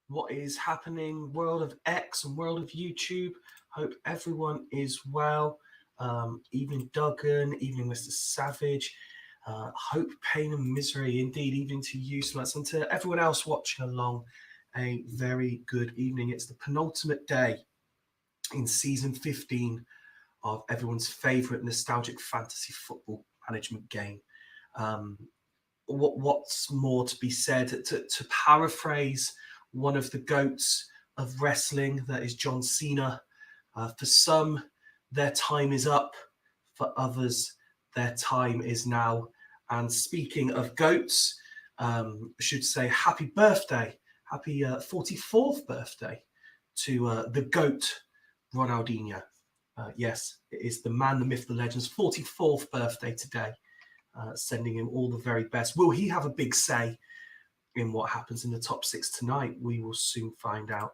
What is happening, world of X and world of YouTube? Hope everyone is well. Evening Duggan, evening Mr. Savage. Hope, pain and misery, indeed, evening to you, Sluts, and to everyone else watching along, a very good evening. It's the penultimate day in season 15 of everyone's favourite nostalgic fantasy football management game. What's more to be said? To paraphrase one of the goats of wrestling, that is John Cena. For some, their time is up. For others, their time is now. And speaking of goats, I should say happy birthday, happy 44th birthday to the goat, Ronaldinho. Yes, it is the man, the myth, the legend's 44th birthday today. Sending him all the very best. Will he have a big say in what happens in the top six tonight? We will soon find out.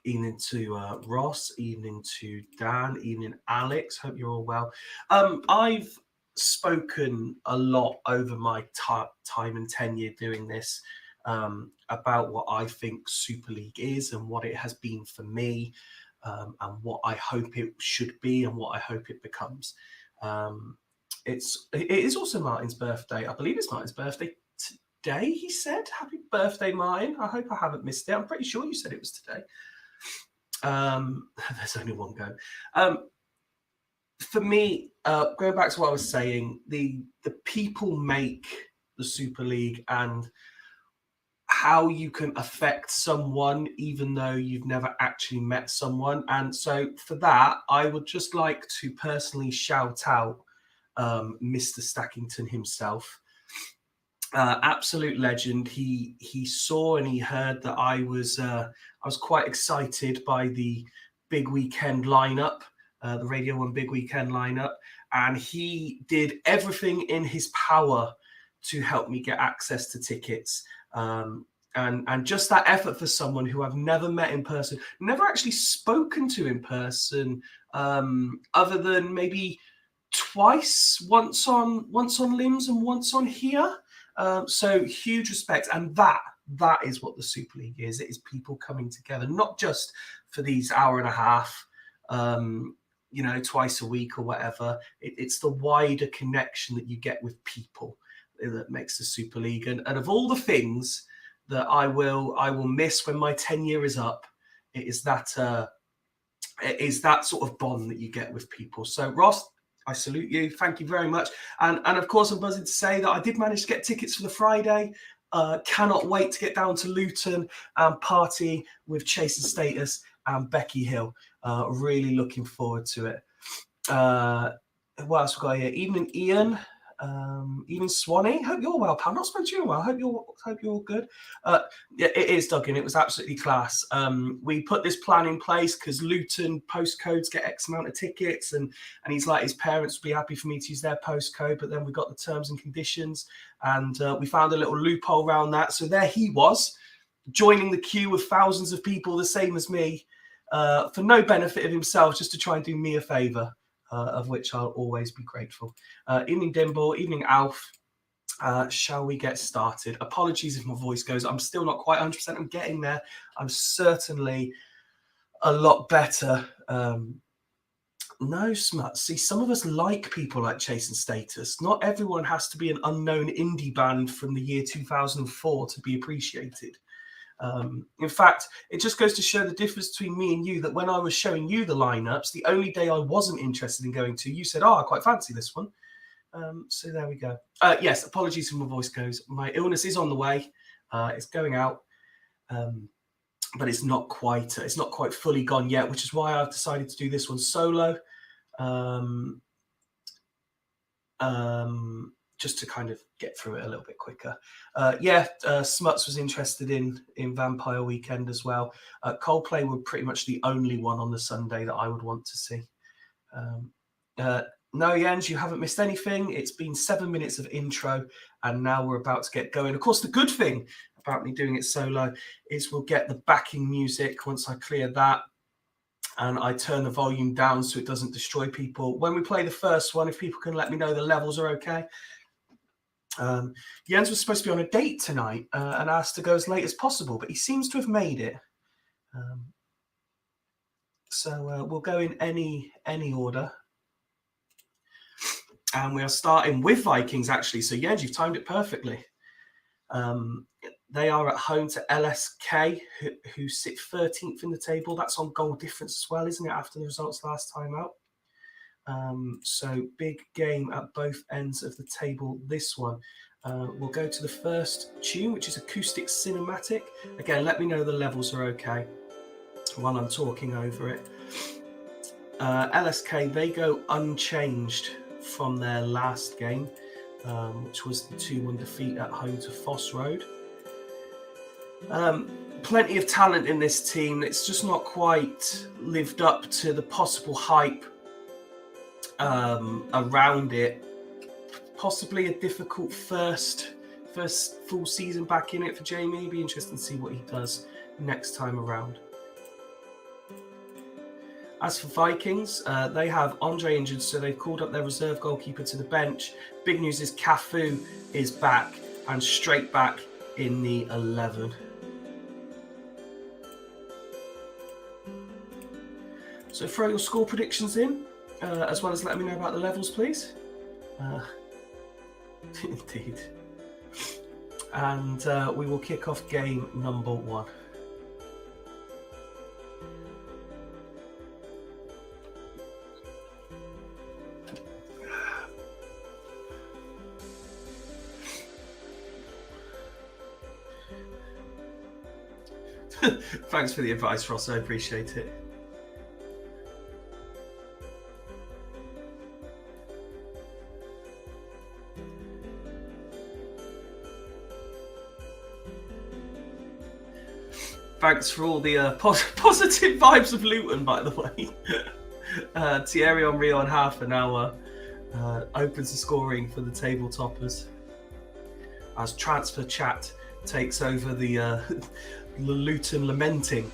Evening to Ross, evening to Dan, evening Alex. Hope you're all well. I've spoken a lot over my time and tenure doing this about what I think Super League is and what it has been for me, and what I hope it should be and what I hope it becomes. It is also Martin's birthday. I believe it's Martin's birthday today, he said. Happy birthday, Martin. I hope I haven't missed it. I'm pretty sure you said it was today. There's only one go. For me, going back to what I was saying, the people make the Super League, and how you can affect someone even though you've never actually met someone. And so for that, I would just like to personally shout out Mr. Stackington himself. Absolute legend. He saw and he heard that I was quite excited by the big weekend lineup, the Radio 1 big weekend lineup, and he did everything in his power to help me get access to tickets. And just that effort for someone who I've never met in person, never actually spoken to in person, other than maybe twice, once on Limbs and once on here. So huge respect. And that is what the Super League is. It is people coming together, not just for these hour and a half, twice a week or whatever. It's the wider connection that you get with people. that makes the Super League. And of all the things that I will miss when my tenure is up, it is that sort of bond that you get with people. So Ross, I salute you. Thank you very much. And of course, I'm buzzing to say that I did manage to get tickets for the Friday. Cannot wait to get down to Luton and party with Chase and Status and Becky Hill. Really looking forward to it. What else we got here? Evening, Ian. Evening, Swanee. Hope you're well, pal. Not spoken to you in a while. Hope you're good. Yeah, it is, Duggan. It was absolutely class. We put this plan in place because Luton postcodes get X amount of tickets, and he's like, his parents would be happy for me to use their postcode. But then we got the terms and conditions, and we found a little loophole around that. So there he was, joining the queue of thousands of people, the same as me, for no benefit of himself, just to try and do me a favour. Of which I'll always be grateful. Evening, Dimble. Evening, Alf. Shall we get started? Apologies if my voice goes. I'm still not quite 100%. I'm getting there. I'm certainly a lot better. No, Smuts. See, some of us like people like Chase and Status. Not everyone has to be an unknown indie band from the year 2004 to be appreciated. In fact, it just goes to show the difference between me and you, that when I was showing you the lineups, the only day I wasn't interested in going to, you said, oh, I quite fancy this one. So there we go. Yes, apologies if my voice goes. My illness is on the way. It's going out, but it's not quite fully gone yet, which is why I've decided to do this one solo. Just to kind of get through it a little bit quicker. Smuts was interested in Vampire Weekend as well. Coldplay were pretty much the only one on the Sunday that I would want to see. No, Jens, you haven't missed anything. It's been 7 minutes of intro, and now we're about to get going. Of course, the good thing about me doing it solo is we'll get the backing music once I clear that, and I turn the volume down so it doesn't destroy people. When we play the first one, if people can let me know the levels are okay. Jens was supposed to be on a date tonight and asked to go as late as possible, but he seems to have made it. So we'll go in any order. And we are starting with Vikings, actually. So, Jens, you've timed it perfectly. They are at home to LSK, who sit 13th in the table. That's on goal difference as well, isn't it, after the results last time out? So big game at both ends of the table, this one. We'll go to the first tune, which is Acoustic Cinematic. Again, let me know the levels are okay while I'm talking over it. LSK, they go unchanged from their last game, which was the 2-1 defeat at home to Foss Road. Plenty of talent in this team. It's just not quite lived up to the possible hype around it. Possibly a difficult first full season back in it for Jamie. It'd be interesting to see what he does next time around. As for Vikings, they have Andre injured, so they've called up their reserve goalkeeper to the bench. Big news is Cafu is back and straight back in the 11. So throw your score predictions in, as well as let me know about the levels, please. Indeed. And we will kick off game number 1. Thanks for the advice, Ross. I appreciate it. Thanks for all the positive vibes of Luton, by the way. Thierry Henry on half an hour opens the scoring for the table toppers as Transfer Chat takes over the Luton lamenting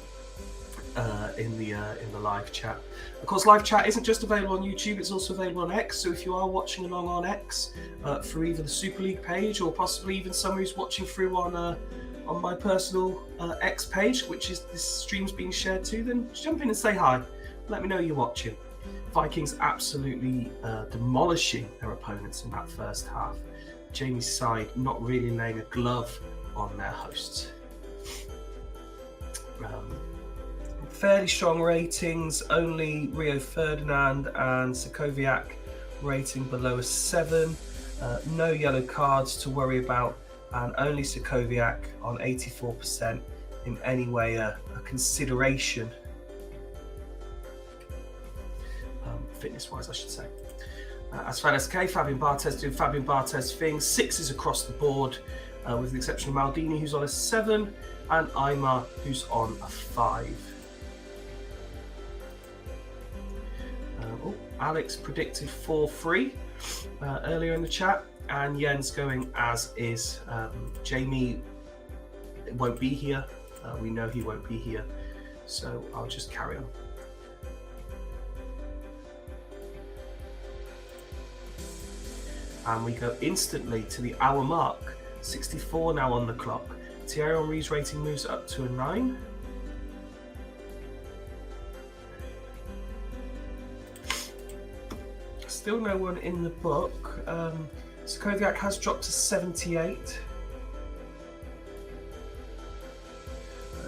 in the live chat. Of course, live chat isn't just available on YouTube, it's also available on X. So if you are watching along on X through either the Super League page or possibly even someone who's watching through on my personal X page, which is this stream's being shared to, then jump in and say hi. Let me know you're watching. Vikings absolutely demolishing their opponents in that first half. Jamie's side not really laying a glove on their hosts. Fairly strong ratings, only Rio Ferdinand and Sokoviak rating below a 7. No yellow cards to worry about, and only Sokoviak on 84% in any way a consideration, fitness-wise I should say. As for LSK, Fabian Barthez doing Fabian Barthez things, 6s across the board, with the exception of Maldini, who's on a 7, and Aymar, who's on a 5. Alex predicted 4-3 earlier in the chat, and Jens going as is. Jamie won't be here. We know he won't be here, so I'll just carry on. And we go instantly to the hour mark. 64 now on the clock. Thierry Henry's rating moves up to a 9. Still no one in the book. Sokoviak has dropped to 78.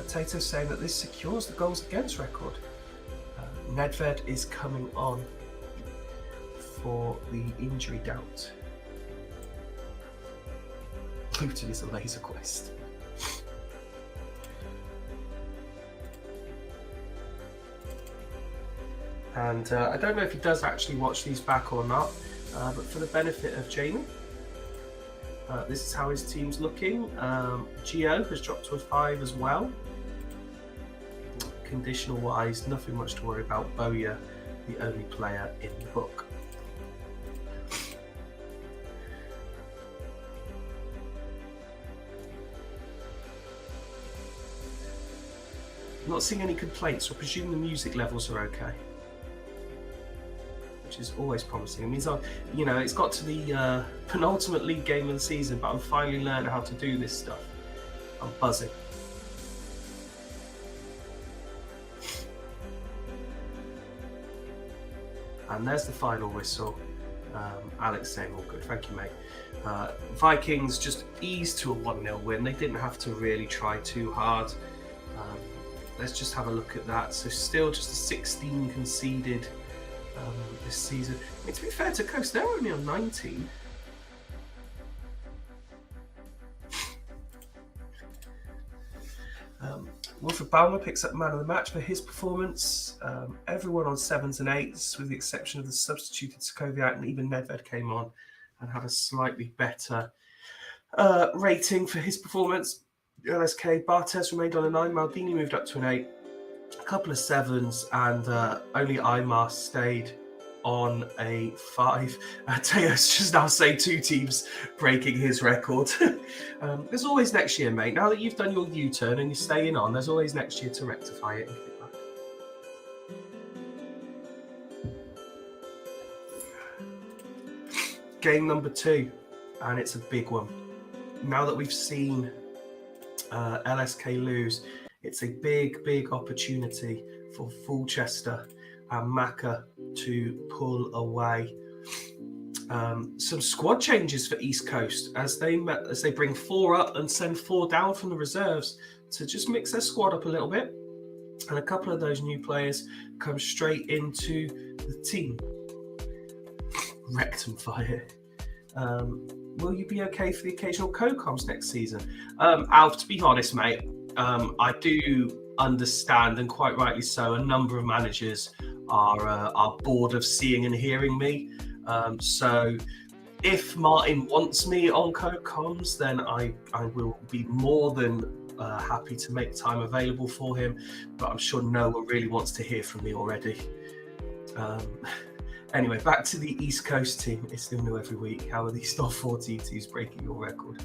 Tato saying that this secures the goals against record. Nedved is coming on for the injury doubt. Luton is a laser quest. And I don't know if he does actually watch these back or not, but for the benefit of Jamie, this is how his team's looking. Gio has dropped to a 5 as well. Conditional wise, nothing much to worry about. Bowyer, the only player in the book. I'm not seeing any complaints, so I presume the music levels are okay, which is always promising. It means it's got to the penultimate league game of the season, but I'm finally learning how to do this stuff. I'm buzzing. And there's the final whistle. Alex saying all good, thank you mate. Vikings just eased to a 1-0 win. They didn't have to really try too hard. Let's just have a look at that. So still just a 16 conceded this season. I mean, to be fair to Coast, they're only on 19. Wilfred Baumer picks up man of the match for his performance. Everyone on 7s and 8s, with the exception of the substituted Sokoviak, and even Nedved came on and had a slightly better rating for his performance. LSK, Barthez remained on a 9, Maldini moved up to an 8, a couple of 7s, and only Aymar stayed on a 5. Teos just now say 2 teams breaking his record. There's always next year, mate. Now that you've done your U-turn and you're staying on, there's always next year to rectify it and get it back. Game number 2, and it's a big one. Now that we've seen LSK lose, it's a big opportunity for Fulchester and Maka to pull away. Some squad changes for East Coast as they bring 4 up and send 4 down from the reserves to just mix their squad up a little bit, and a couple of those new players come straight into the team. Rectum fire. Will you be okay for the occasional co-coms next season? Alf, to be honest, mate, I do understand, and quite rightly so, a number of managers are bored of seeing and hearing me. So if Martin wants me on co-coms, then I will be more than happy to make time available for him. But I'm sure no one really wants to hear from me already. Anyway, back to the East Coast team. It's still new every week. How are these top 4 T2s breaking your record?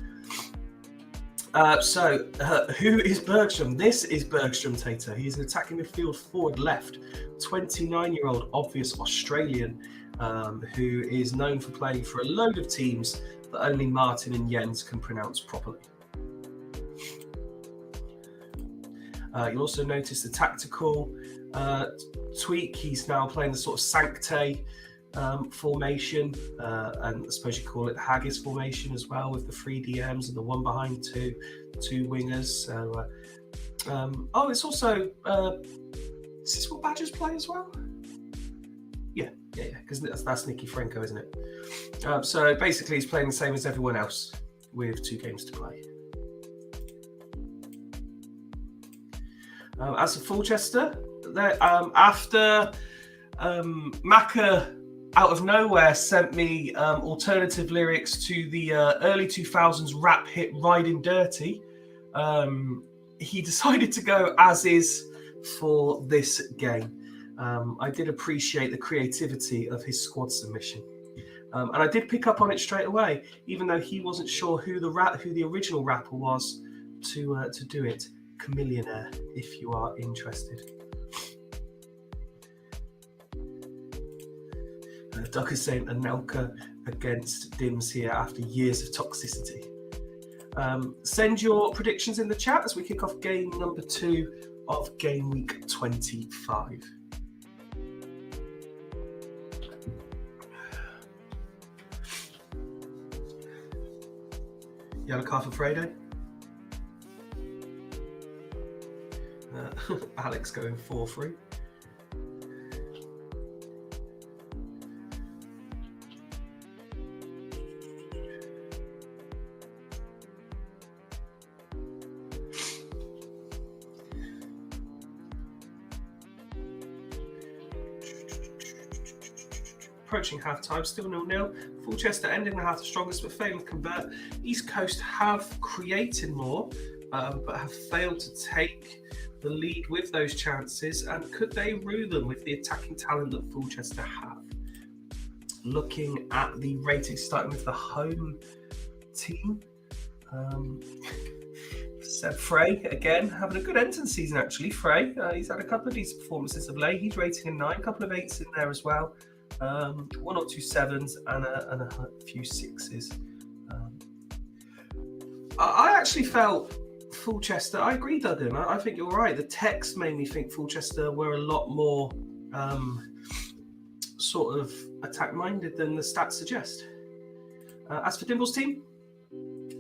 Who is Bergstrom? This is Bergstrom Tater. He's an attacking midfield forward left, 29-year-old obvious Australian who is known for playing for a load of teams that only Martin and Jens can pronounce properly. You'll also notice the tactical tweak. He's now playing the sort of Sancte formation, and I suppose you call it the Haggis formation as well, with the 3 DMs and the one behind two wingers. So, it's also is this what Badgers play as well? Yeah, because that's Nicky Franco, isn't it? So basically, he's playing the same as everyone else with 2 games to play. As for Fulchester, after Macca out of nowhere sent me alternative lyrics to the early 2000s rap hit Riding Dirty, he decided to go as is for this game. I did appreciate the creativity of his squad submission. And I did pick up on it straight away, even though he wasn't sure who the original rapper was to do it. Chameleonaire, if you are interested. Duck is saying Anelka against Dims here after years of toxicity. Send your predictions in the chat as we kick off game number 2 of game week 25. Yellow card for Friday. Alex going 4-3. Approaching half-time, still 0-0. Fulchester ending the half the strongest, but failing to convert. East Coast have created more, but have failed to take the lead with those chances. And could they rue them with the attacking talent that Fulchester have? Looking at the ratings, starting with the home team. Seb Frey, again, having a good end to the season, actually. Frey, he's had a couple of decent performances of late. He's rating a 9, a couple of 8s in there as well. 1 or 2 7s and a few 6s. I actually felt Fulchester, I agree, Duggan. I think you're right. The text made me think Fulchester were a lot more sort of attack-minded than the stats suggest. As for Dimble's team,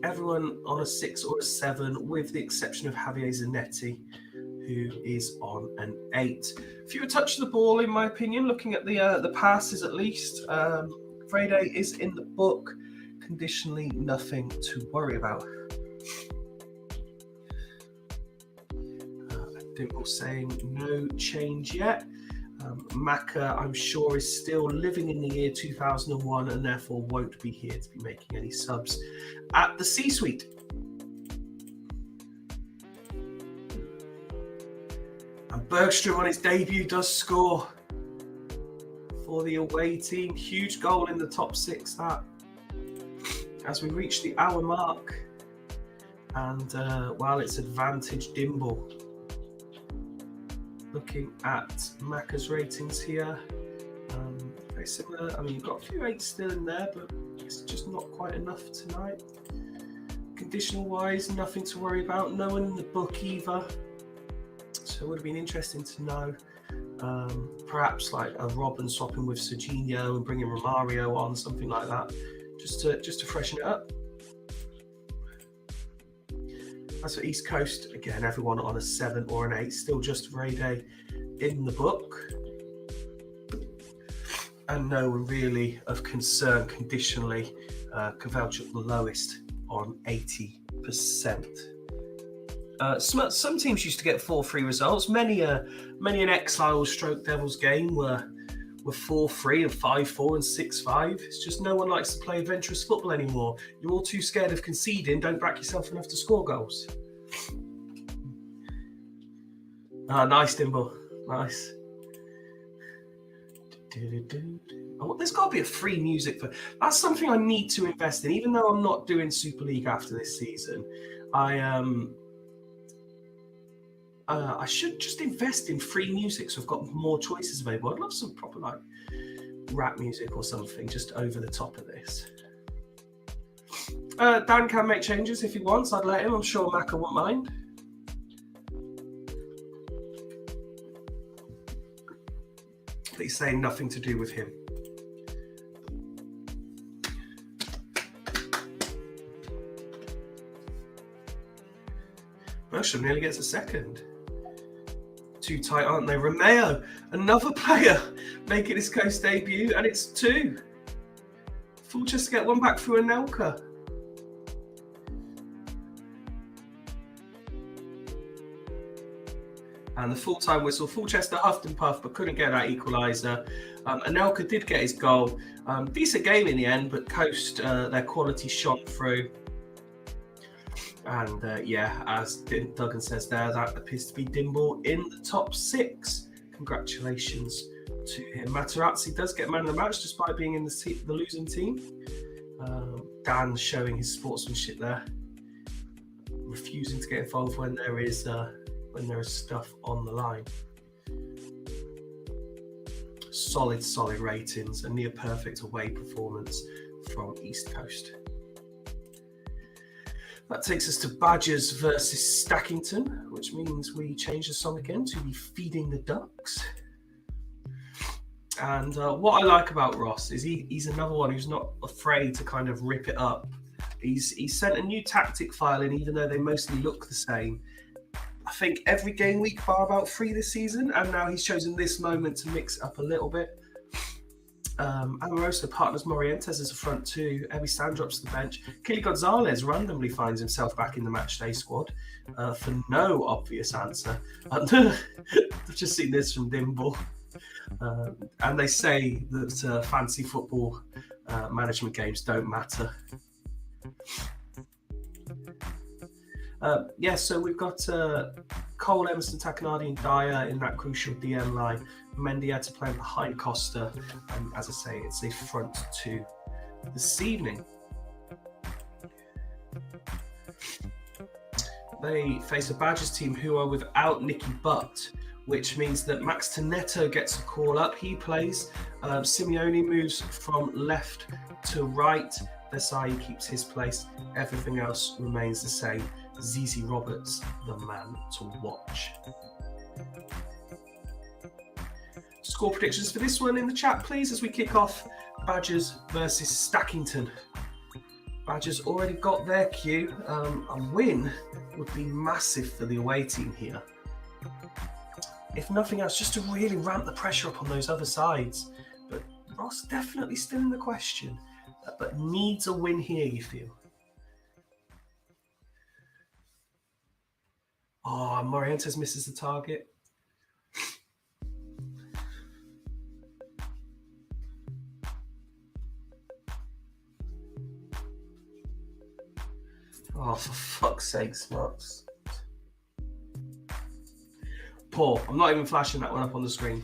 everyone on a 6 or a 7, with the exception of Javier Zanetti, who is on an 8. Fewer touch of the ball, in my opinion, looking at the passes at least. Frede is in the book. Conditionally, nothing to worry about. Dimple saying no change yet. Macca, I'm sure, is still living in the year 2001 and therefore won't be here to be making any subs at the C-suite. And Bergstrom on his debut does score for the away team. Huge goal in the top 6, that. As we reach the hour mark. And while it's advantage Dimble. Looking at Macca's ratings here. Very similar. I mean, you've got a few 8s still in there, but it's just not quite enough tonight. Conditional wise, nothing to worry about. No one in the book either. So it would have been interesting to know. Perhaps like a Robin swapping with Serginho and bringing Romario on, something like that, just to freshen it up. As for East Coast, again, everyone on a 7 or an 8, still just Vrede in the book. And no one really of concern conditionally. Kovalchuk the lowest on 80%. Some teams used to get 4-3 results. Many an Exiles stroke Devils game were 4-3 and 5-4 and 6-5. It's just no one likes to play adventurous football anymore. You're all too scared of conceding. Don't back yourself enough to score goals. Nice, Dimble. Nice. Oh, there's got to be a free music for. That's something I need to invest in. Even though I'm not doing Super League after this season, I should just invest in free music so I've got more choices available. I'd love some proper like rap music or something just over the top of this. Dan can make changes if he wants. I'd let him. I'm sure Macca won't mind. he's saying nothing to do with him. Mersham nearly gets a second. Too tight, aren't they? Romeo, another player, making his coast debut, and it's 2. Full chest to get one back through Anelka. And the full-time whistle. Fulchester huffed and puffed, but couldn't get that equaliser. Anelka did get his goal. Decent game in the end, but Coast, their quality shone through. And as Duggan says there, that appears to be Dimble in the top 6. Congratulations to him. Materazzi does get man of the match despite being in the losing team. Dan showing his sportsmanship there, refusing to get involved when there is stuff on the line. Solid ratings, a near perfect away performance from East Coast. That takes us to Badgers versus Stackington, which means we change the song again to be Feeding the Ducks. And what I like about Ross is he's another one who's not afraid to kind of rip it up. He's sent a new tactic file in, even though they mostly look the same. I think every game week bar about 3 this season, and now he's chosen this moment to mix it up a little bit. Amoroso partners Morientes as a front 2. Ebi Stan drops to the bench. Kili Gonzalez randomly finds himself back in the matchday squad for no obvious answer. I've just seen this from Dimble. And they say that fancy football management games don't matter. So we've got Cole, Emerson, Takanadi and Dyer in that crucial DM line. Mendy had to play behind Costa, and as I say, it's a front 2 this evening. They face a Badgers team who are without Nicky Butt, which means that Max Tonetto gets a call up. He plays. Simeone moves from left to right. Desai keeps his place. Everything else remains the same. Zizi Roberts, the man to watch. Score predictions for this one in the chat, please, as we kick off Badgers versus Stackington. Badgers already got their cue. A win would be massive for the away team here. If nothing else, just to really ramp the pressure up on those other sides. But Ross definitely still in the question, but needs a win here, you feel? Oh, Morientes misses the target. Oh, for fuck's sake, Smarts. Poor. I'm not even flashing that one up on the screen.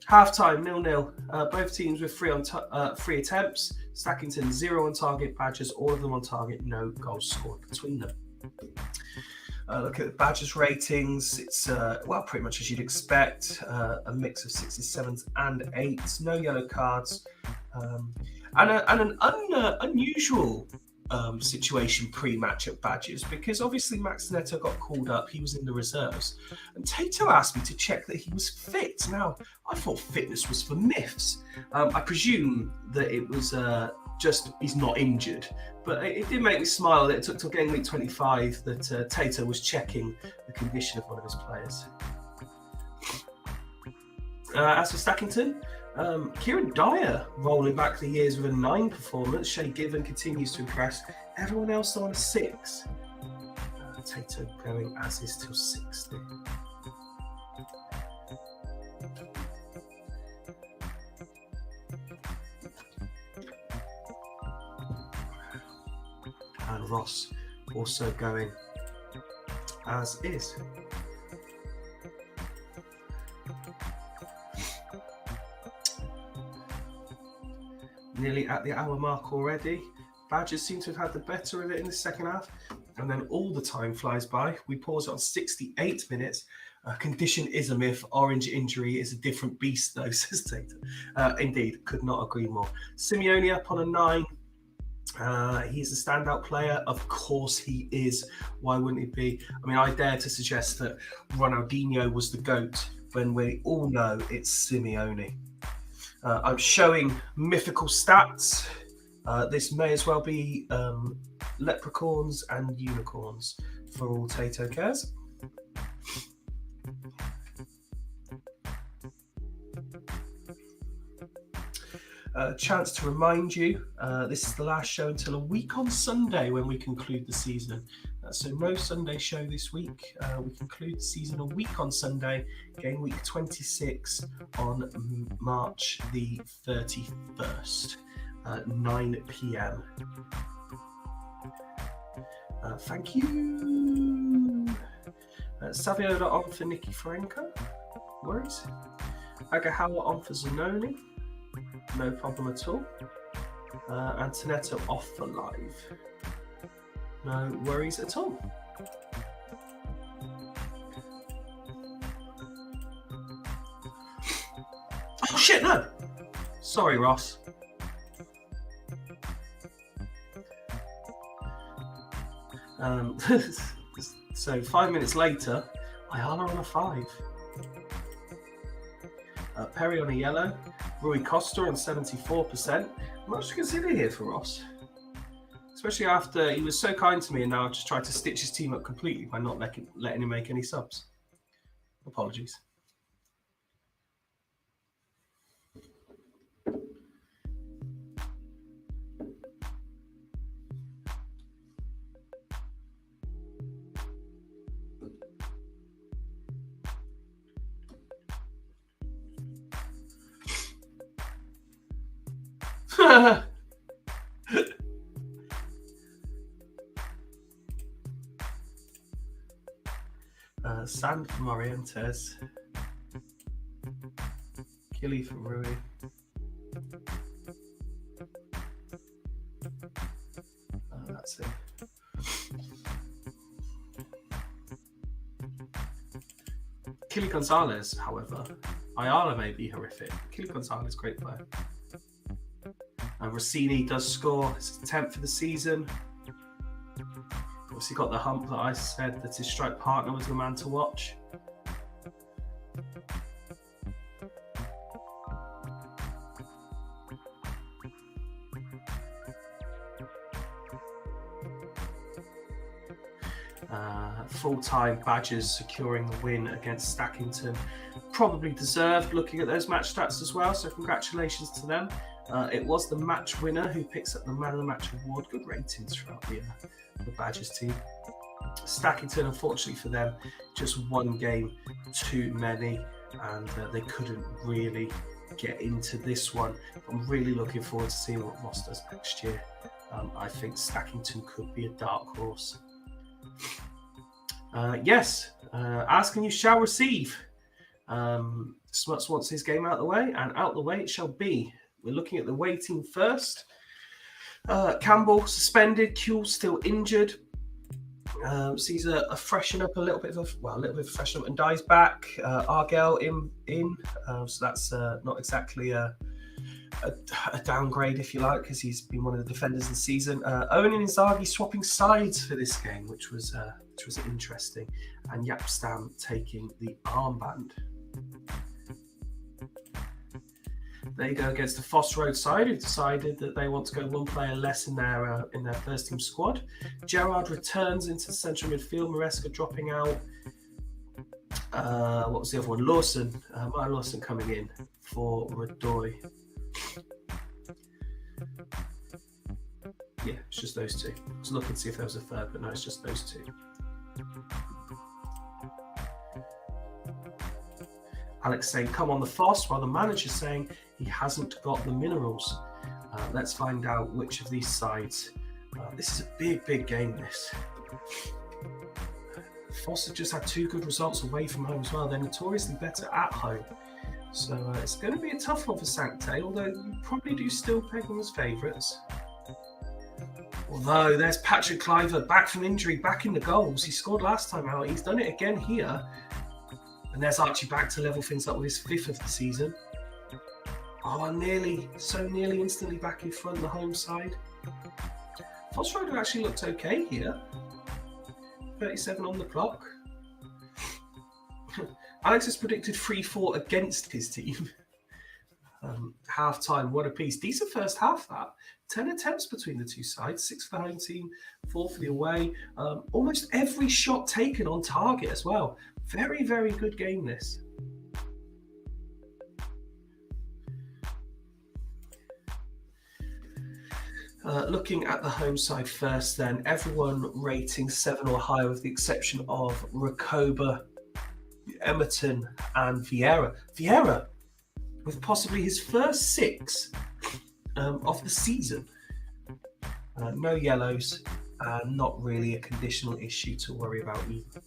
Half-time, 0-0. Both teams with 3 attempts. Stackington, 0 on target. Badgers, all of them on target. No goals scored between them. Look at the Badgers ratings. It's, pretty much as you'd expect. A mix of 6s, 7s and 8s. No yellow cards. And an unusual situation pre-match at Badgers, because obviously Max Neto got called up. He was in the reserves. And Tato asked me to check that he was fit. Now, I thought fitness was for myths. I presume that it was just he's not injured. But it did make me smile that it took till game week 25 that Tato was checking the condition of one of his players. As for Stackington, Kieran Dyer rolling back the years with a 9 performance. Shay Given continues to impress. Everyone else on a 6. Tato going as is till 60. And Ross also going as is. Nearly at the hour mark already. Badgers seem to have had the better of it in the second half, and then all the time flies by. We pause on 68 minutes. Condition is a myth. Orange injury is a different beast, though, says Tatum. Indeed, could not agree more. Simeone up on a 9. He's a standout player. Of course he is. Why wouldn't he be? I mean, I dare to suggest that Ronaldinho was the GOAT when we all know it's Simeone. I'm showing mythical stats. This may as well be leprechauns and unicorns for all Tato cares. Chance to remind you, this is the last show until a week on Sunday when we conclude the season. So no Sunday show this week. We conclude the season a week on Sunday, game week 26 on March the 31st, 9 p.m. Thank you. Saviola on for Nicky Franco. Worries. Agahawa on for Zanoni. No problem at all. Antonetto off for live. No worries at all. Oh shit, no! Sorry, Ross. So 5 minutes later, Ayala on a 5. Perry on a yellow. Rui Costa on 74%. Much to consider here for Ross. Especially after he was so kind to me and now I've just tried to stitch his team up completely by not letting him make any subs. Apologies. Sand for Morientes. Killy for Rui. That's it. Killy Gonzalez, however, Ayala may be horrific. Killy Gonzalez, great player. Rossini does score. It's his 10th for the season. Obviously got the hump that I said that his strike partner was the man to watch. Full-time Badgers securing the win against Stackington. Probably deserved looking at those match stats as well, so congratulations to them. It was the match winner who picks up the Man of the Match award. Good ratings throughout the Badgers team. Stackington, unfortunately for them, just one game too many, and they couldn't really get into this one. I'm really looking forward to seeing what Ross does next year. I think Stackington could be a dark horse. Yes, ask and you shall receive. Smuts wants his game out the way, and out the way it shall be. We're looking at the waiting first. Campbell suspended, Kuehl still injured. Caesar freshen up a little bit of freshen up and dies back. Argel in. So that's not exactly a downgrade, if you like, because he's been one of the defenders this season. Owen and Inzaghi swapping sides for this game, which was interesting, and Yapstam taking the armband. They go against the Foss Road side, who decided that they want to go one player less in their first team squad. Gerard returns into the central midfield. Maresca dropping out. What was the other one? Lawson. Martin Lawson coming in for Radoy. Yeah, it's just those two. I was looking to see if there was a third, but no, it's just those two. Alex saying, come on the Foss, while the manager's saying he hasn't got the minerals. Let's find out which of these sides. This is a big game, this. Foss have just had 2 good results away from home as well. They're notoriously better at home. So it's going to be a tough one for Sancte, although you probably do still peg them as favourites. Although there's Patrick Cliver back from injury, back in the goals. He scored last time out. He's done it again here. And there's Archie back to level things up with his 5th of the season. Oh, nearly instantly back in front, the home side. Foss Road actually looked okay here. 37 on the clock. Alex has predicted 3-4 against his team. Half time, one apiece. Decent first half, that. 10 attempts between the two sides, 6 for the home team, 4 for the away. Almost every shot taken on target as well. Very, very good game, this. Looking at the home side first, then, everyone rating 7 or higher with the exception of Rakoba, Emerton, and Vieira. Vieira, with possibly his first 6 of the season. No yellows, not really a conditional issue to worry about either.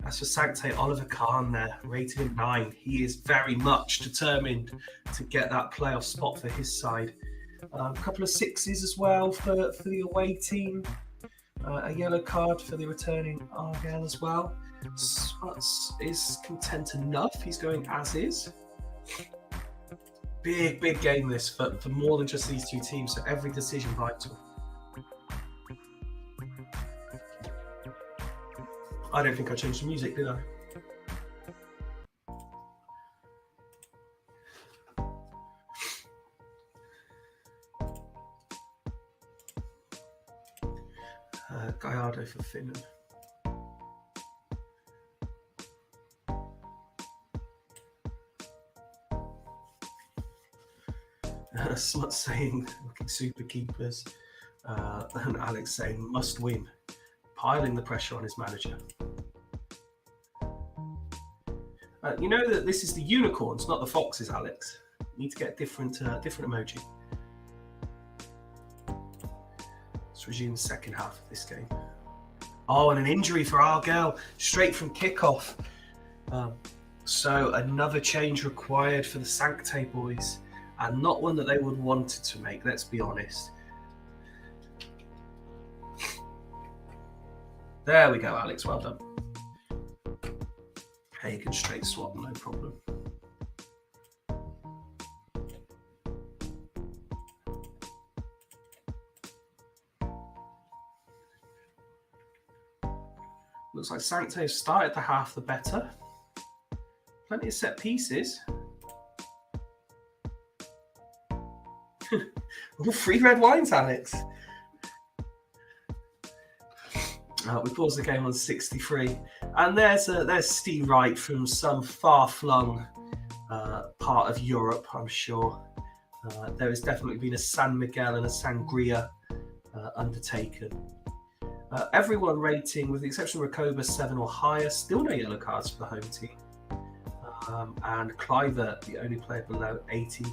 As for Sancte, Oliver Kahn there, rated him 9. He is very much determined to get that playoff spot for his side. A couple of 6s as well for the away team. A yellow card for the returning Argyle as well. Smuts is content enough. He's going as is. Big game this for more than just these two teams. So every decision vital. I don't think I changed the music, did I? Gallardo for Finland. Smuts saying looking super keepers, and Alex saying must win, piling the pressure on his manager. You know that this is the unicorns, not the foxes, Alex. You need to get different emoji. Let's resume the second half of this game. Oh, and an injury for Argyle, straight from kickoff. So another change required for the Sancte boys, and not one that they would wanted to make, let's be honest. There we go, Alex, well done. Hagen straight swap, no problem. Looks like Sancte have started the half the better. Plenty of set pieces. All 3 red wines, Alex. We pause the game on 63. And there's Steve Wright from some far-flung part of Europe, I'm sure. There has definitely been a San Miguel and a Sangria undertaken. Everyone rating, with the exception of Rakoba, 7 or higher. Still no yellow cards for the home team. And Cliver, the only player below 80%.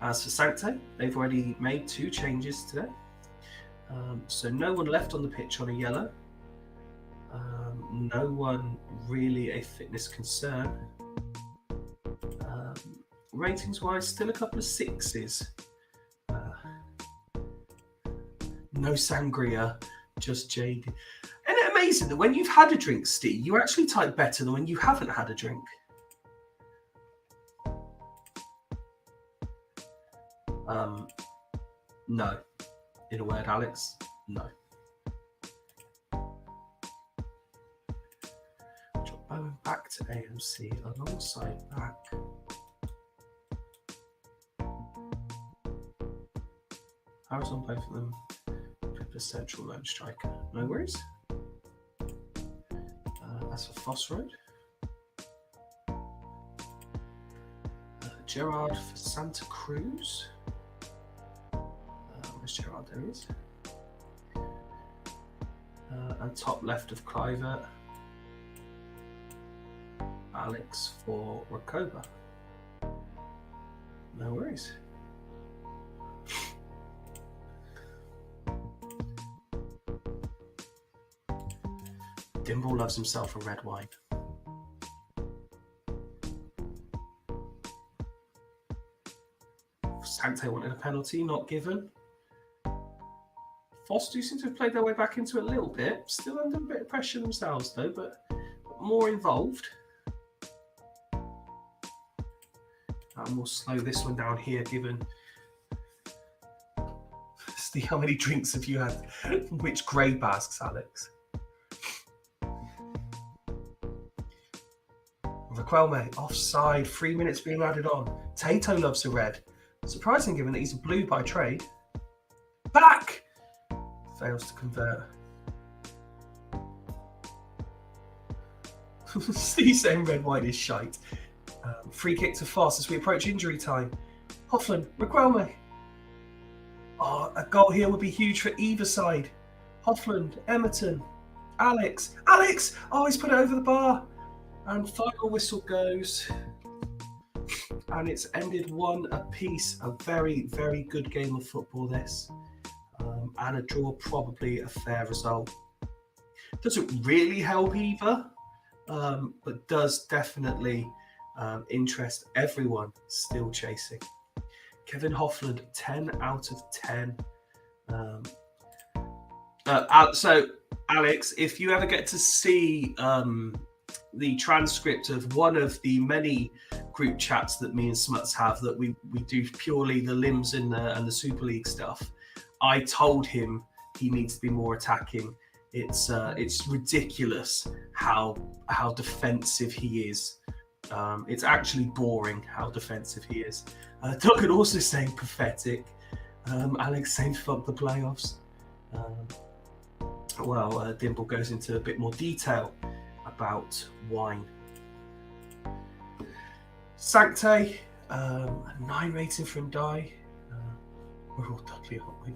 As for Sancte, they've already made 2 changes today. So no one left on the pitch on a yellow. No one really a fitness concern. Ratings-wise, still a couple of 6s. No sangria, just jade. Isn't it amazing that when you've had a drink, Steve, you actually type better than when you haven't had a drink? No. In a word, Alex, no. Drop Bowen back to AMC alongside back. Powers on both of them. Pippa central lone striker. No worries. That's for Fossroad. Gerard for Santa Cruz. Where's Gerard? There he is. And top left of Cliver. Alex for Rakoba. No worries. Dimble loves himself a red wine. Sancte wanted a penalty, not given. Foss do seem to have played their way back into it a little bit. Still under a bit of pressure themselves, though, but more involved. And we'll slow this one down here, given How many drinks have you had? Which grape, asks Alex. Raquelme, offside. 3 minutes being added on. Tato loves a red. Surprising given that he's a blue by trade. Back! Fails to convert. Steve saying red wine is shite. Free kick to Foss as we approach injury time. Hoffland, Raquelme. Oh, a goal here would be huge for either side. Hoffland, Emerton, Alex. Alex! Oh, he's put it over the bar. And final whistle goes. And it's ended 1 apiece. A very, very good game of football, this. And a draw, probably a fair result. Doesn't really help either, but does definitely interest everyone still chasing. Kevin Hoffland, 10 out of 10. So, Alex, if you ever get to see the transcript of one of the many group chats that me and Smuts have that we do purely the limbs and the Super League stuff, I told him he needs to be more attacking. It's ridiculous how defensive he is. It's actually boring how defensive he is. Duncan also saying pathetic. Alex saying fuck the playoffs. Dimple goes into a bit more detail about wine. Sancte, a 9 rating from Dye. We're all Dudley, aren't we?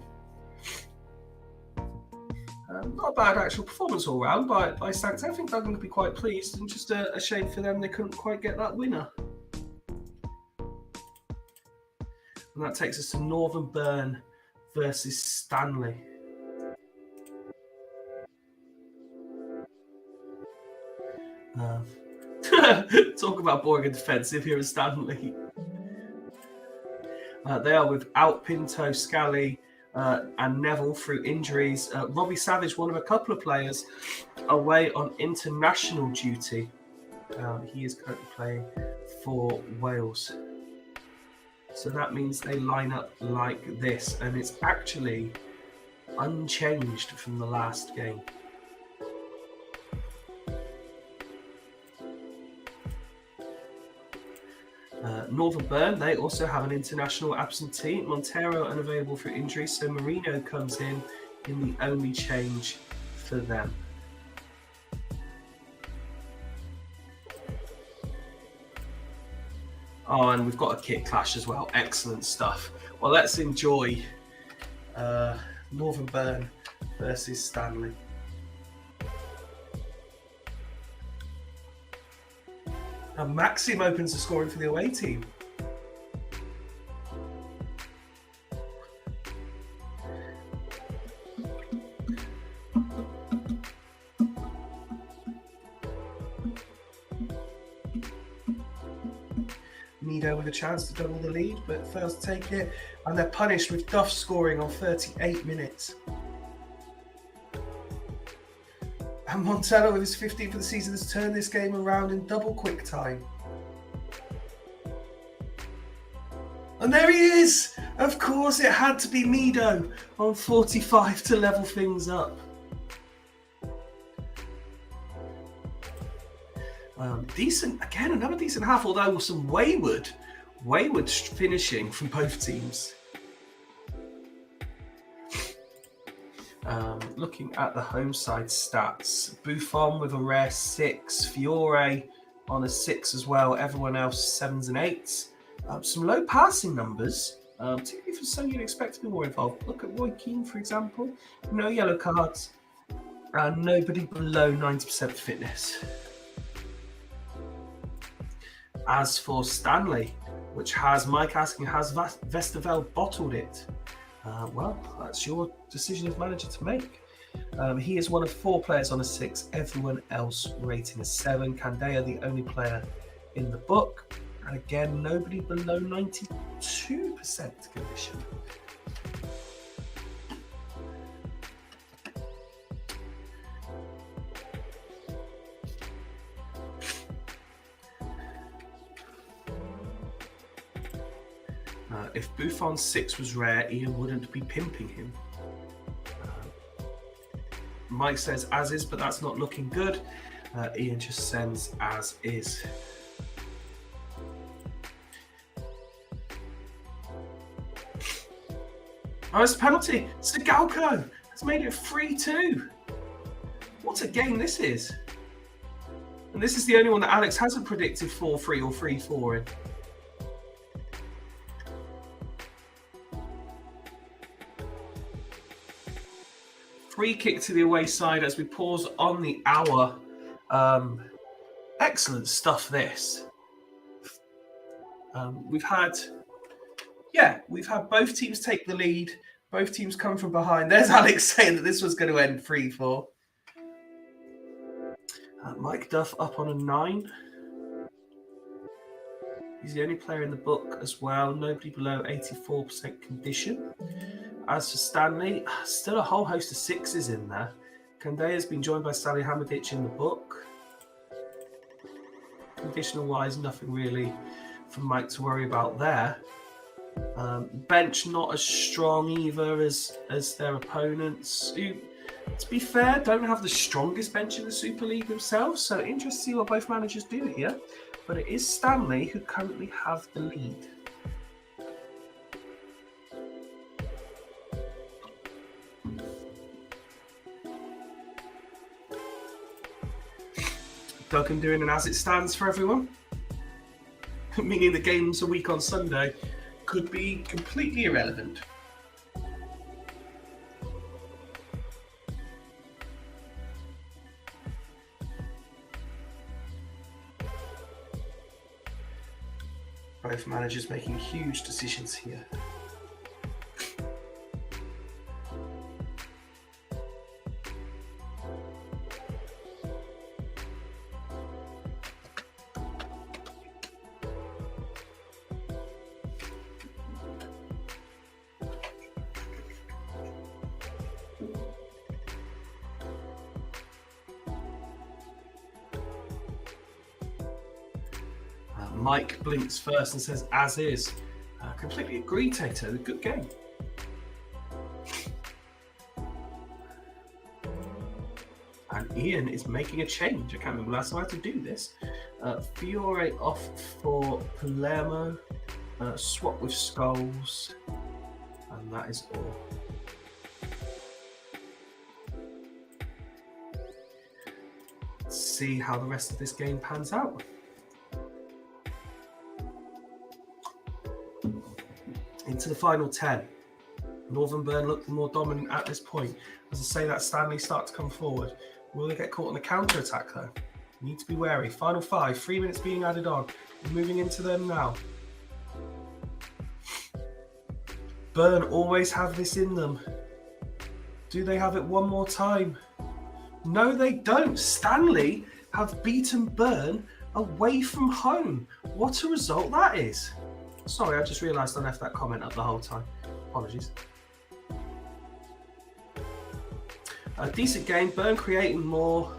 Not a bad actual performance all round by Sancte. I think Duggan could be quite pleased, and just a shame for them they couldn't quite get that winner. And that takes us to Northern Burn versus Stanley. Talk about boring and defensive here at Stanley. They are without Pinto, Scally, and Neville through injuries. Robbie Savage, one of a couple of players, away on international duty. He is currently playing for Wales. So that means they line up like this, and it's actually unchanged from the last game. Northern Burn, they also have an international absentee. Montero unavailable for injury, so Marino comes in the only change for them. Oh, and we've got a kit clash as well. Excellent stuff. Well, let's enjoy Northern Burn versus Stanley. And Maxim opens the scoring for the away team. Nido with a chance to double the lead, but fails to take it. And they're punished with Duff scoring on 38 minutes. And Montero, with his 15th of the season, has turned this game around in double quick time. And there he is! Of course, it had to be Mido on 45 to level things up. Decent, again, another decent half, although some wayward finishing from both teams. Looking at the home side stats, Buffon with a rare 6, Fiore on a 6 as well, everyone else 7s and 8s. Some low passing numbers, particularly for someone you'd expect to be more involved. Look at Roy Keane, for example, no yellow cards, and nobody below 90% fitness. As for Stanley, which has Mike asking, has Vesterveld bottled it? Well, that's your decision as manager to make. He is one of 4 players on a 6, everyone else rating a 7. Candea, the only player in the book. And again, nobody below 92% condition. If Buffon's 6 was rare, Ian wouldn't be pimping him. Mike says as is, but that's not looking good. Ian just sends as is. Oh, it's a penalty. Sigalko has made it 3-2. What a game this is. And this is the only one that Alex hasn't predicted 4-3 or 3-4 in. Free kick to the away side as we pause on the hour. Excellent stuff, this. We've had both teams take the lead. Both teams come from behind. There's Alex saying that this was going to end 3-4. Mike Duff up on a 9. He's the only player in the book as well. Nobody below 84% condition. As for Stanley, still a whole host of 6s in there. Kandé has been joined by Sally Hamadic in the book. Conditional-wise, nothing really for Mike to worry about there. Bench not as strong either as their opponents, who, to be fair, don't have the strongest bench in the Super League themselves. So interesting to see what both managers do here. But it is Stanley who currently have the lead. Duggan doing an as it stands for everyone, meaning the games a week on Sunday could be completely irrelevant. Both managers making huge decisions here. Mike blinks first and says as is. Completely agree, Tato. A good game. And Ian is making a change. I can't remember last time I had to do this. Fiore off for Palermo. Swap with Skulls. And that is all. Let's see how the rest of this game pans out. Into the final 10. Northern Burn look more dominant at this point. As I say that, Stanley start to come forward. Will they get caught on the counter-attack though? Need to be wary. Final 5, 3 minutes being added on. We're moving into them now. Burn always have this in them. Do they have it one more time? No, they don't. Stanley have beaten Burn away from home. What a result that is. Sorry, I just realised I left that comment up the whole time. Apologies. A decent game. Burn creating more.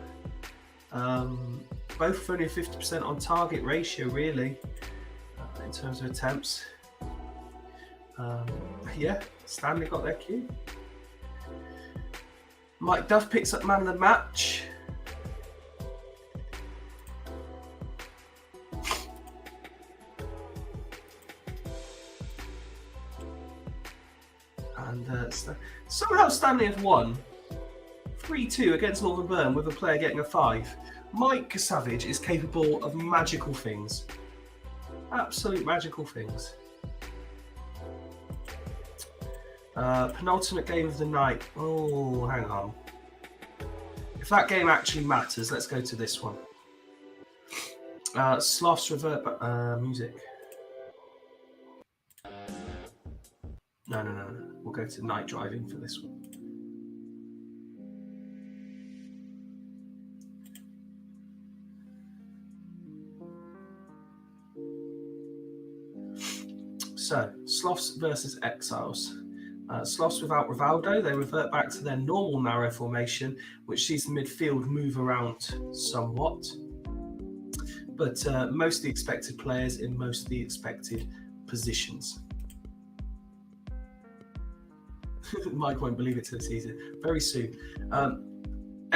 Both only a 50% on target ratio, really, in terms of attempts. Yeah, Stanley got their cue. Mike Duff picks up man of the match. And somehow Stanley have won 3-2 against Northern Burn with a player getting a 5. Mike Savage is capable of magical things. Absolute magical things. Penultimate game of the night. Oh, hang on. If that game actually matters, let's go to this one. Sloths revert music. No. We'll go to night driving for this one. So, Sloths versus Exiles. Sloths without Rivaldo, they revert back to their normal narrow formation, which sees the midfield move around somewhat. But most of the expected players in most of the expected positions. Mike won't believe it till the season. Very soon.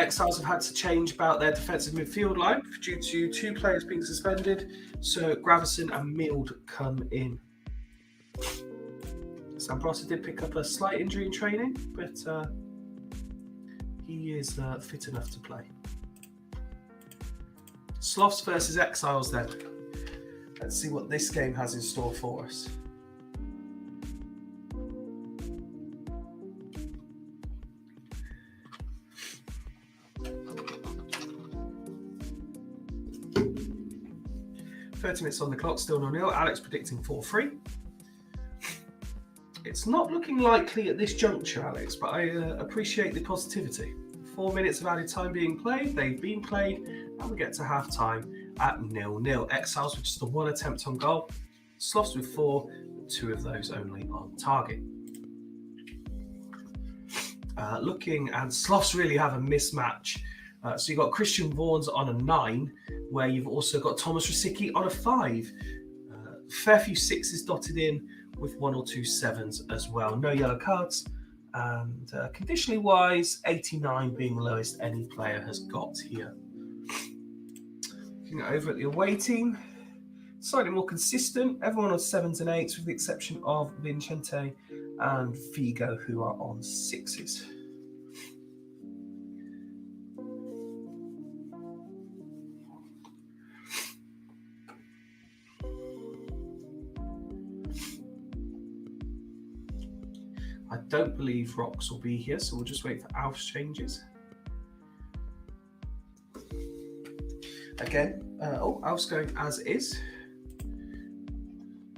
Exiles have had to change about their defensive midfield line due to 2 players being suspended. So Gravison and Mild come in. Sambrosa did pick up a slight injury in training, but he is fit enough to play. Sloths versus Exiles then. Let's see what this game has in store for us. Minutes on the clock, still 0-0. Alex predicting 4-3. It's not looking likely at this juncture, Alex, but I appreciate the positivity. 4 minutes of added time being played, they've been played, and we get to half time at 0-0. Exiles with just the 1 attempt on goal. Sloths with 4, 2 of those only on target. Looking, and Sloths really have a mismatch. So you've got Christian Vaughan's on a 9, where you've also got Thomas Rosicki on a 5. Fair few 6s dotted in with 1 or 2 7s as well. No yellow cards. And conditionally wise, 89 being the lowest any player has got here. Looking over at the away team, slightly more consistent. Everyone on 7s and 8s with the exception of Vincente and Figo, who are on 6s. I don't believe Rocks will be here, so we'll just wait for Alf's changes. Again, Alf's going as is.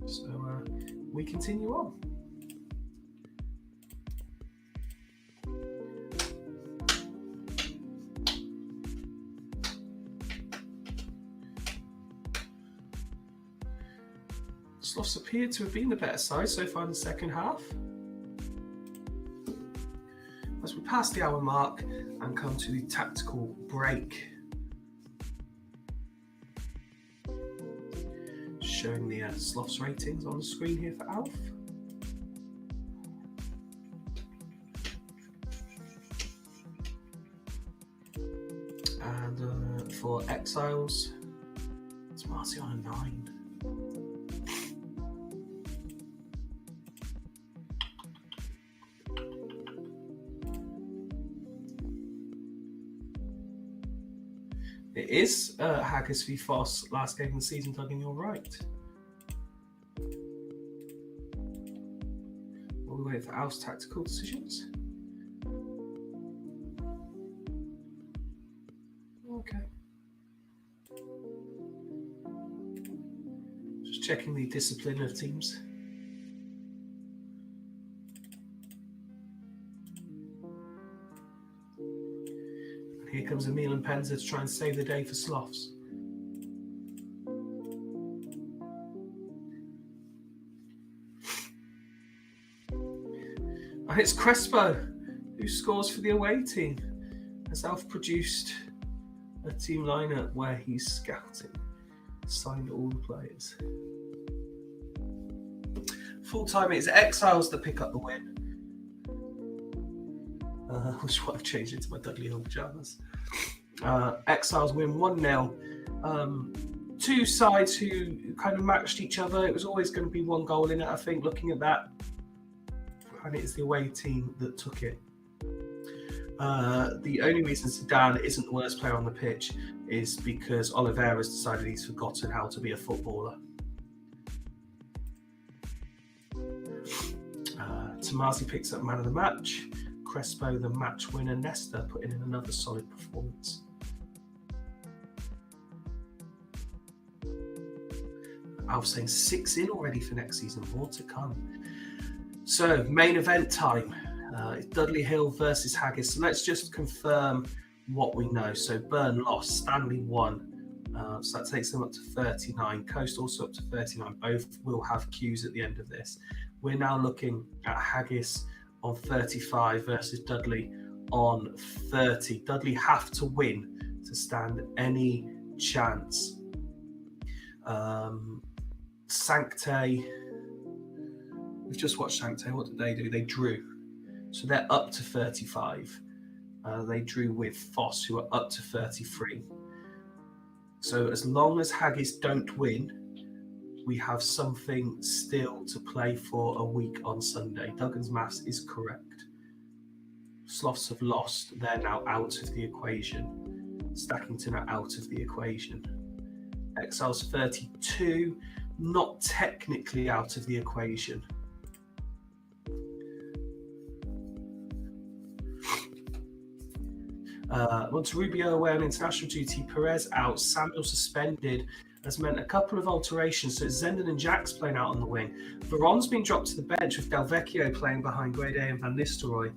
So we continue on. Sloths appear to have been the better side so far in the second half. As we pass the hour mark and come to the tactical break. Showing the Sloths ratings on the screen here for Alf. And for Exiles, it's Marcy on a 9. It is Haggis v Foss, last game of the season, Doug, and you're right. We'll wait for Alf's tactical decisions. Okay. Just checking the discipline of teams. Here comes Emil and Penza to try and save the day for Sloths. And it's Crespo who scores for the away team. Has Alf produced a team lineup where he's scouting, signed all the players. Full time, it's Exiles that pick up the win. Which is what I've changed into my Dudley Hill pajamas. Exiles win 1-0. 2 sides who kind of matched each other. It was always going to be 1 goal in it, I think, looking at that. And it is the away team that took it. The only reason Zidane isn't the worst player on the pitch is because Oliveira's decided he's forgotten how to be a footballer. Tomasi picks up man of the match. Crespo, the match winner. Nesta putting in another solid performance. Alf saying 6 in already for next season, more to come. So, main event time. It's Dudley Hill versus Haggis. So let's just confirm what we know. So Burn lost, Stanley won. So that takes them up to 39. Coast also up to 39. Both will have queues at the end of this. We're now looking at Haggis on 35 versus Dudley on 30. Dudley have to win to stand any chance. Sancte, we've just watched Sancte. What did they do? They drew. So they're up to 35. They drew with Foss, who are up to 33. So as long as Haggis don't win, we have something still to play for a week on Sunday. Duggan's maths is correct. Sloths have lost. They're now out of the equation. Stackington are out of the equation. Exile's 32, not technically out of the equation. Monterrubio away on international duty. Perez out. Samuel suspended has meant a couple of alterations. So it's Zenden and Jack's playing out on the wing. Veron's been dropped to the bench with Del Vecchio playing behind Grade A and Van Nistelrooy.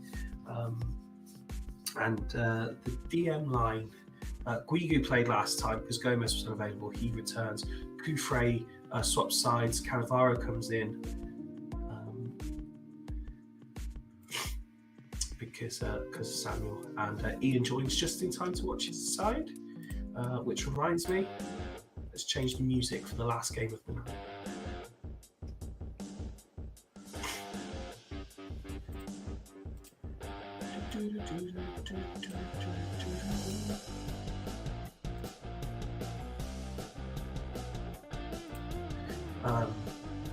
The DM line, Guigu played last time because Gomez was unavailable. He returns. Kufrey swaps sides. Cannavaro comes in because Samuel and Ian joins just in time to watch his side. Which reminds me, let's change the music for the last game of the night.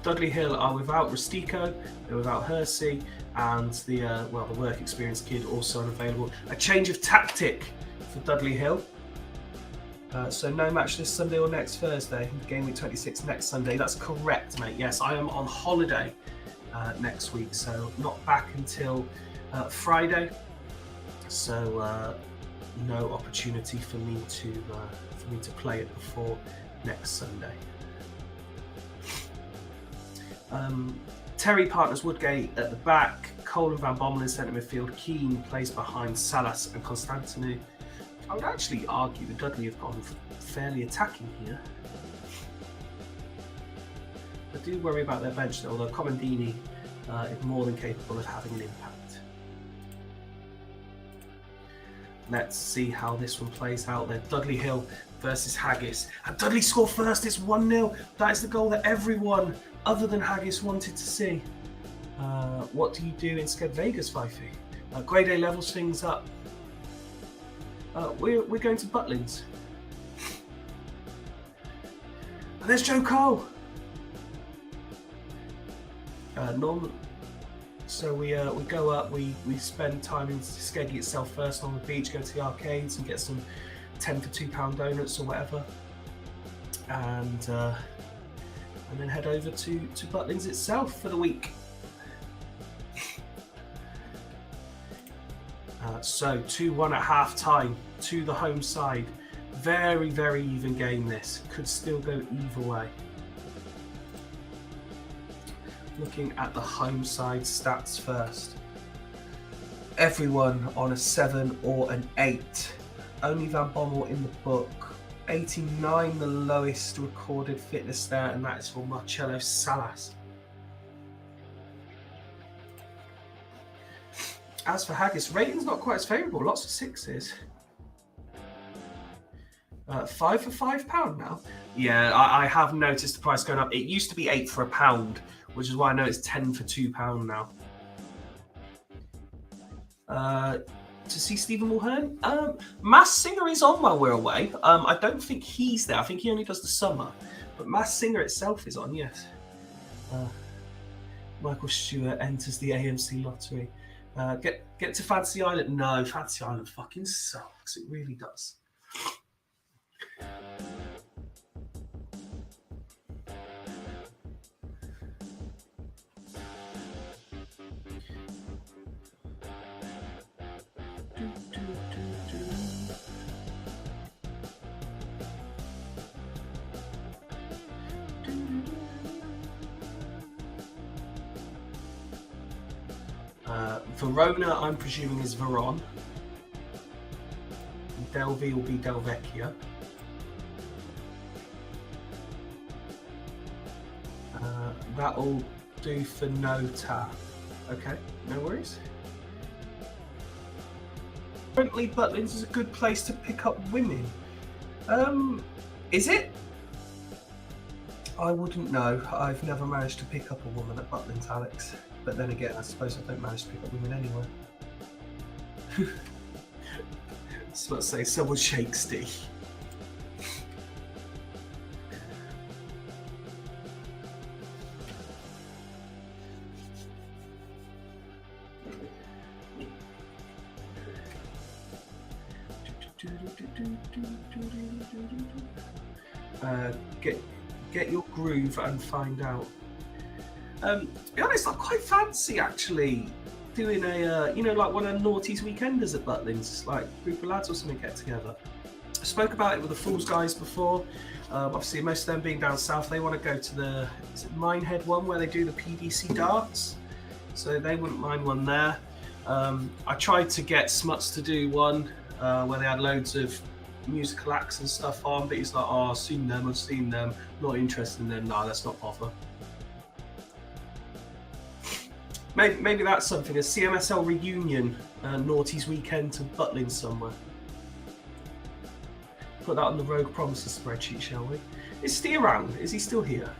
Dudley Hill are without Rustico, they're without Hersey, and the work experience kid also unavailable. A change of tactic for Dudley Hill. So no match this Sunday or next Thursday. Game week 26 next Sunday. That's correct, mate. Yes, I am on holiday next week, so not back until Friday. So no opportunity for me to play it before next Sunday. Terry partners Woodgate at the back. Cole and Van Bommel in centre midfield. Keane plays behind Salas and Constantinu. I would actually argue that Dudley have gone fairly attacking here. I do worry about their bench though, although Comandini is more than capable of having an impact. Let's see how this one plays out then. Dudley Hill versus Haggis. And Dudley score first, it's 1-0. That is the goal that everyone other than Haggis wanted to see. What do you do instead, Vegas, Fifey? Grade A levels things up. We're going to Butlins. And there's Joe Cole. So we go up, we spend time in Skeggy itself first on the beach, go to the arcades and get some 10 for £2 donuts or whatever. And then head over to Butlins itself for the week. So 2-1 at half time to the home side. Very, very even game this. Could still go either way. Looking at the home side stats first. Everyone on a 7 or an 8. Only Van Bommel in the book. 89 the lowest recorded fitness there, and that is for Marcelo Salas. As for Haggis, rating's not quite as favourable, lots of 6s. 5 for £5 now. Yeah, I have noticed the price going up. It used to be 8 for £1, which is why I know it's 10 for £2 now. To see Stephen Mulhern? Mass Singer is on while we're away. I don't think he's there. I think he only does the summer. But Mass Singer itself is on, yes. Michael Stewart enters the AMC lottery. Get to Fancy Island. No, Fancy Island fucking sucks. It really does. Verona, I'm presuming, is Veron. Delvi will be Del Vecchio. That'll do for Nota. Okay, no worries. Apparently Butlins is a good place to pick up women. Is it? I wouldn't know. I've never managed to pick up a woman at Butlins, Alex. But then again, I suppose I don't manage to pick up women anyway. So let's say someone shakes Steve. Get your groove and find out. To be honest, I quite fancy actually doing a like one of the Naughty's weekenders at Butlins, like a group of lads or something get together. I spoke about it with the Fools guys before. Obviously, most of them being down south, they want to go to the Minehead one where they do the PDC darts, so they wouldn't mind one there. I tried to get Smuts to do one where they had loads of musical acts and stuff on, but he's like, oh, I've seen them, not interested in them. No, let's not bother. Maybe that's something, a CMSL reunion, Naughty's weekend to Butlins somewhere. Put that on the Rogue Promises spreadsheet, shall we? Is Steve around? Is he still here?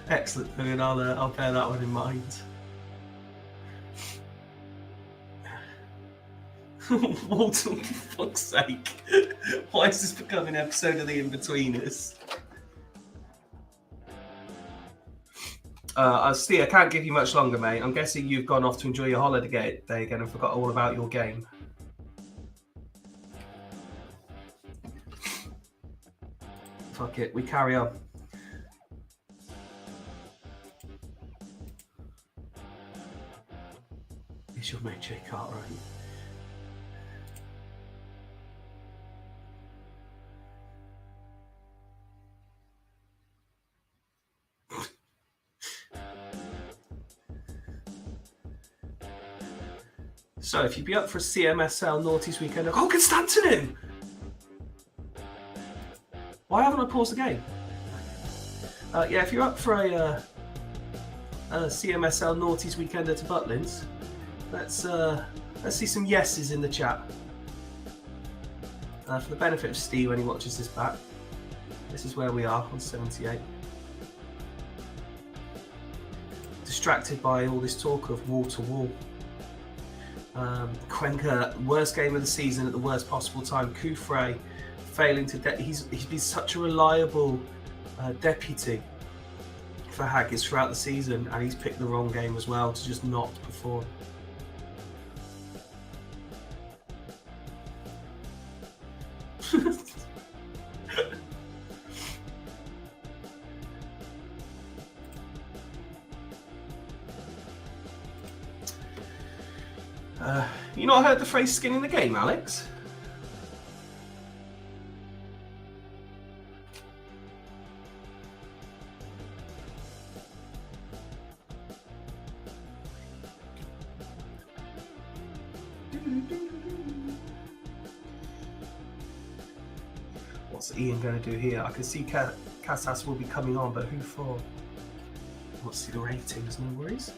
Excellent, and I'll bear that one in mind. Walter, for fuck's sake. Why is this becoming an episode of The In-Betweeners? Steve, I can't give you much longer, mate. I'm guessing you've gone off to enjoy your holiday again and forgot all about your game. Fuck it, we carry on. It's your mate, Jay Cartwright. So if you'd be up for a CMSL Naughty's weekend, oh, Constantinu! Why haven't I paused the game? Yeah, if you're up for a CMSL Naughty's weekend at Butlins, let's see some yeses in the chat. For the benefit of Steve when he watches this back, this is where we are on 78. Distracted by all this talk of wall to wall. Cuenca, worst game of the season at the worst possible time. Kufre failing to. He's been such a reliable deputy for Haggis throughout the season, and he's picked the wrong game as well to just not perform. You not heard the phrase "skin in the game," Alex? What's Ian going to do here? I can see Casas will be coming on, but who for? Let's see the ratings, no worries.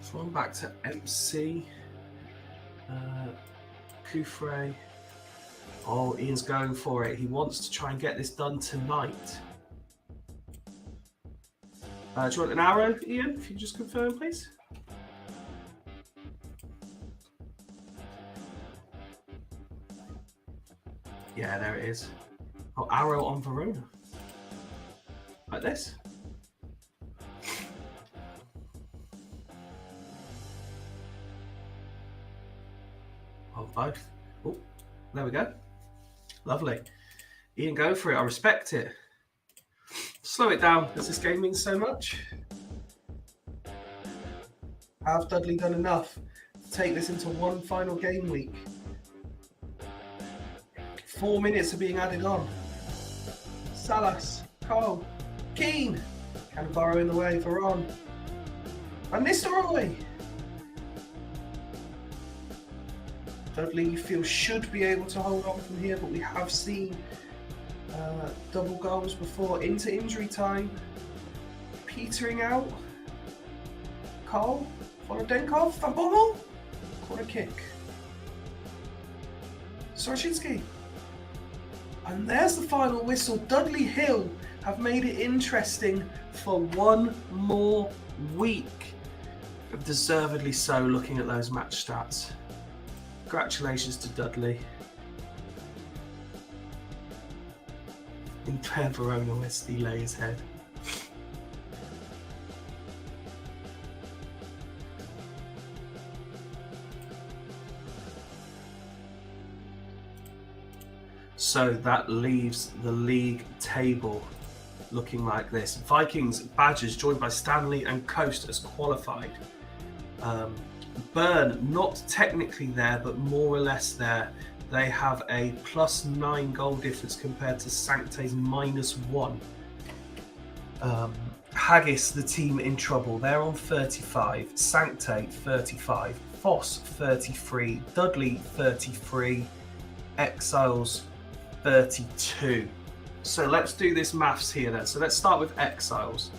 So I'm back to MC. Kufre. Oh, Ian's going for it. He wants to try and get this done tonight. Do you want an arrow, Ian? If you just confirm, please. Yeah, there it is. Oh, arrow on Verona. Like this. Oh, both. Oh, there we go. Lovely. Ian, go for it. I respect it. slow it down, because this game means so much. Have Dudley done enough to take this into one final game week? 4 minutes are being added on. Salas, Cole, Keane, Cannavaro in the way, Varane, and Nistelrooy. Dudley, you feel, should be able to hold on from here, but we have seen double goals before into injury time. Petering out. Cole, Volodenkov, Van Bommel, corner kick. Soroshinsky. And there's the final whistle. Dudley Hill have made it interesting for one more week. Deservedly so, looking at those match stats. Congratulations to Dudley. In Per Verona, where Steve lay his head. So that leaves the league table looking like this. Vikings, Badgers, joined by Stanley and Coast as qualified. Burn, not technically there, but more or less there. They have a +9 goal difference compared to Sancte's -1. Haggis, the team in trouble. They're on 35. Sancte, 35. Foss, 33. Dudley, 33. Exiles, 32. So let's do this maths here then. So let's start with Exiles.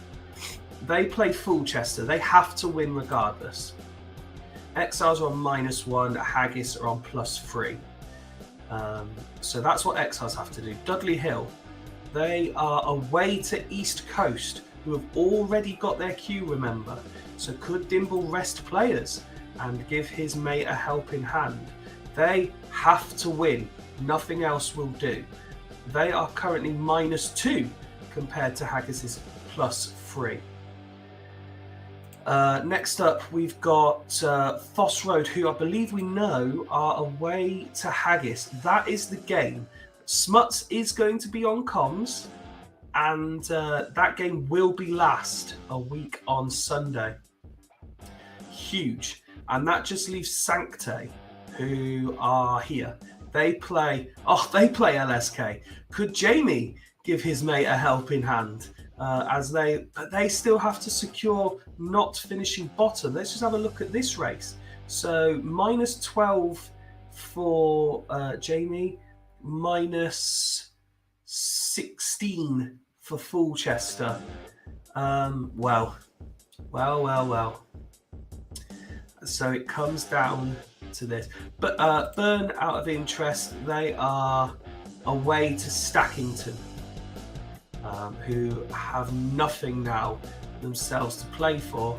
They play Fulchester. They have to win regardless. Exiles are on -1. Haggis are on +3. So that's what Exiles have to do. Dudley Hill, they are away to East Coast, who have already got their queue, remember. So could Dimble rest players and give his mate a helping hand? They have to win. Nothing else will do. They are currently -2 compared to Haggis's +3. Next up, we've got Foss Road, who I believe we know are away to Haggis. That is the game. Smuts is going to be on comms, and that game will be last a week on Sunday. Huge. And that just leaves Sancte, who are here. They play LSK. Could Jamie give his mate a helping hand? But they still have to secure not finishing bottom. Let's just have a look at this race. So -12 for Jamie, -16 for Fulchester. Well. So it comes down to this. But Burn, out of interest, they are away to Stackington. Who have nothing now themselves to play for.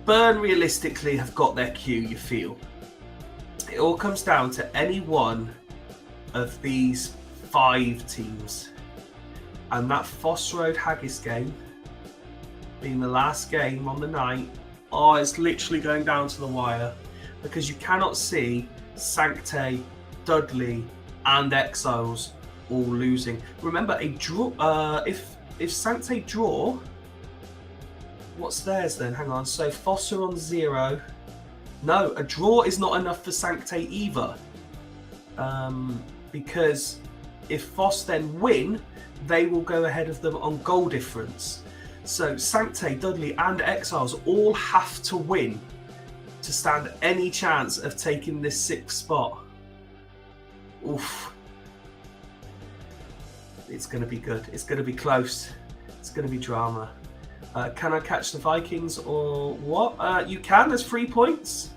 Burn realistically have got their queue, you feel. It all comes down to any one of these 5 teams. And that Foss Road Haggis game, being the last game on the night, it's literally going down to the wire. Because you cannot see Sancte, Dudley and Exiles all losing. Remember, a draw. If Sancte draw, what's theirs then? Hang on. So Foss are on 0. No, a draw is not enough for Sancte either. Because if Foss then win, they will go ahead of them on goal difference. So Sancte, Dudley, and Exiles all have to win to stand any chance of taking this 6th spot. Oof. It's going to be good. It's going to be close. It's going to be drama. Can I catch the Vikings or what? You can. There's 3 points.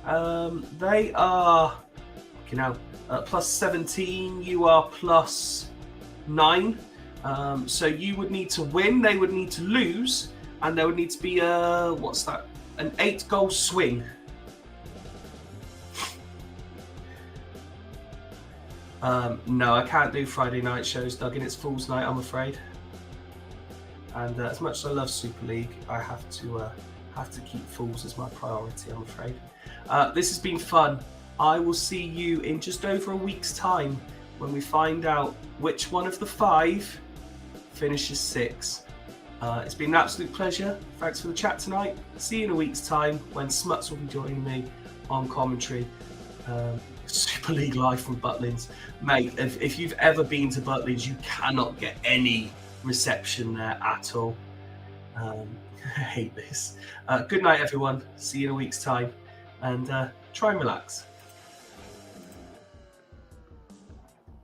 They are, +17. You are +9. So you would need to win. They would need to lose, and there would need to be an 8-goal swing. No, I can't do Friday night shows, Duggan. It's Fool's Night, I'm afraid. And as much as I love Super League, I have to keep Fools as my priority, I'm afraid. This has been fun. I will see you in just over a week's time when we find out which one of the 5 finishes 6th. It's been an absolute pleasure. Thanks for the chat tonight. See you in a week's time when Smuts will be joining me on commentary. Super League Live from Butlins. Mate, if you've ever been to Butlins, you cannot get any reception there at all. I hate this. Good night, everyone. See you in a week's time. And try and relax.